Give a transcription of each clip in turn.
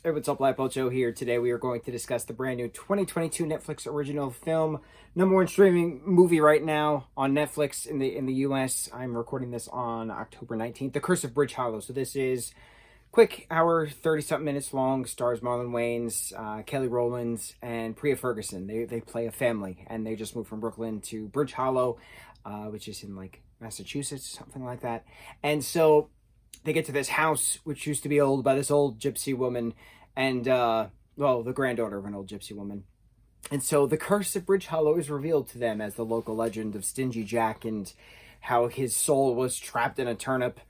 Hey, what's up, lightboltjoe here. Today we are going to discuss the brand new 2022 Netflix original film, #1 streaming movie right now on Netflix in the US. I'm recording this on October 19th, The Curse of Bridge Hollow. So this is quick hour, 30-something minutes long, stars Marlon Wayans, Kelly Rowlands, and Priya Ferguson. They play a family, and they just moved from Brooklyn to Bridge Hollow, which is in like Massachusetts, something like that. And so they get to this house, which used to be owned by this old gypsy woman, and, well, the granddaughter of an old gypsy woman. And so the curse of Bridge Hollow is revealed to them as the local legend of Stingy Jack and how his soul was trapped in a turnip,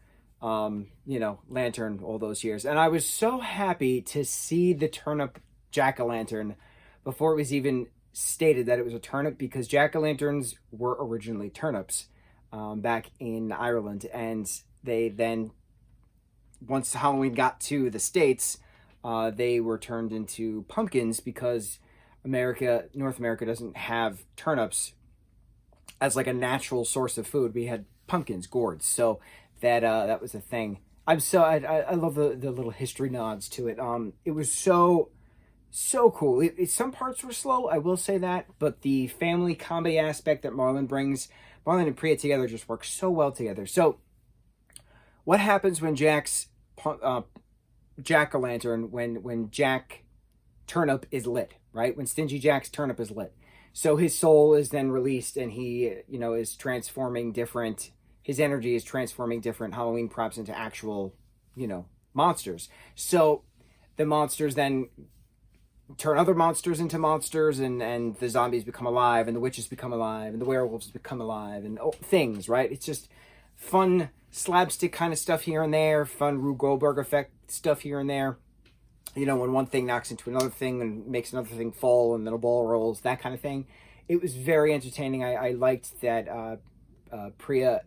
lantern all those years. And I was so happy to see the turnip jack-o'-lantern before it was even stated that it was a turnip, because jack-o'-lanterns were originally turnips back in Ireland. And they then, once Halloween got to the States, they were turned into pumpkins because North America doesn't have turnips as like a natural source of food. We had pumpkins, gourds, so that was a thing. I love the little history nods to it. It was so cool. Some parts were slow, I will say that, but the family comedy aspect that Marlon and Priya together just work so well together. So what happens when Jack's jack-o'-lantern, when Jack Turnip is lit, right? When Stingy Jack's turnip is lit. So his soul is then released, and he, is transforming his energy is transforming different Halloween props into actual, monsters. So the monsters then turn other monsters into monsters, and the zombies become alive, and the witches become alive, and the werewolves become alive, and things, right? It's just fun slapstick kind of stuff here and there, fun Rube Goldberg effect stuff here and there. When one thing knocks into another thing and makes another thing fall, and then a ball rolls, that kind of thing. It was very entertaining. I liked that Priya,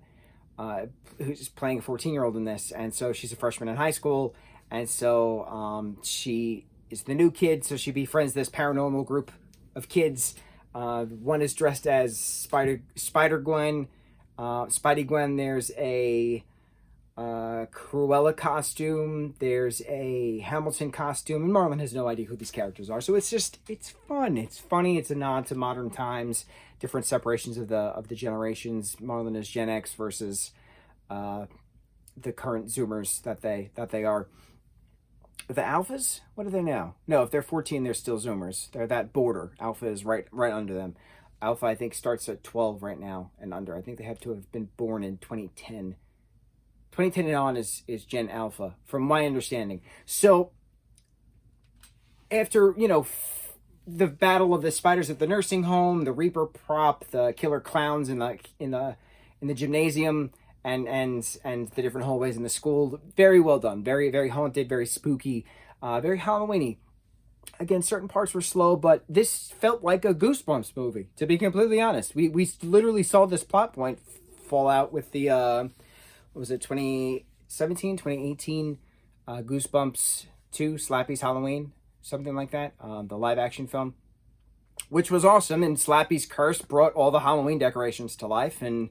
who's playing a 14-year-old in this, and so she's a freshman in high school, and so she is the new kid, so she befriends this paranormal group of kids. One is dressed as Spider Gwen, Spidey Gwen. There's a Cruella costume, there's a Hamilton costume, and Marlon has no idea who these characters are. So it's fun, it's funny, it's a nod to modern times, different separations of the generations. Marlon is Gen X versus the current Zoomers that they are. The Alphas? What are they now? No, if they're 14, they're still Zoomers. They're that border. Alpha is right under them. Alpha, I think, starts at 12 right now and under. I think they have to have been born in 2010. 2010 and on is Gen Alpha, from my understanding. So after, the battle of the spiders at the nursing home, the Reaper prop, the killer clowns in the gymnasium, and the different hallways in the school, very well done. Very, very haunted, very spooky, very Halloween-y. Again, certain parts were slow, but this felt like a Goosebumps movie, to be completely honest. We literally saw this plot point fall out with the, what was it, 2017, 2018 Goosebumps 2, Slappy's Halloween, something like that, the live-action film, which was awesome, and Slappy's curse brought all the Halloween decorations to life, and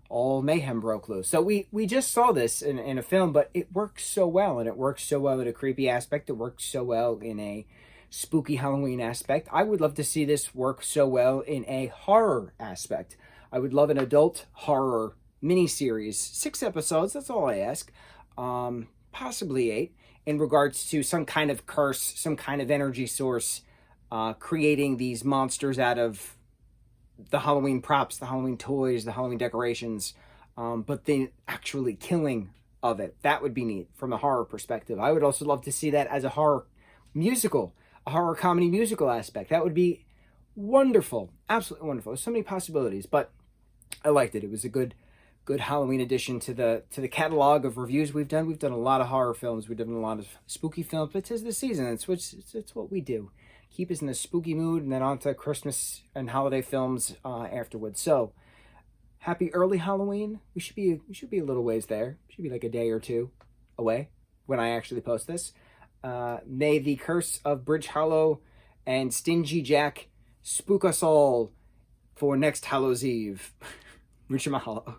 all mayhem broke loose. So we just saw this in a film, but it works so well, and it works so well in a creepy aspect. It works so well in a spooky Halloween aspect. I would love to see this work so well in a horror aspect. I would love an adult horror miniseries, 6 episodes, that's all I ask, possibly 8, in regards to some kind of curse, some kind of energy source, creating these monsters out of the Halloween props, the Halloween toys, the Halloween decorations, but then actually killing of it. That would be neat from a horror perspective. I would also love to see that as a horror musical, a horror comedy musical aspect. That would be wonderful, absolutely wonderful. There's so many possibilities, but I liked it. It was a good Halloween addition to the catalog of reviews we've done. We've done a lot of horror films. We've done a lot of spooky films, but 'tis the season. It's what we do. Keep us in the spooky mood, and then on to Christmas and holiday films afterwards. So, happy early Halloween. We should be a little ways there. We should be like a day or two away when I actually post this. May the curse of Bridge Hollow and Stingy Jack spook us all for next Hallows Eve. Mucho mahalo.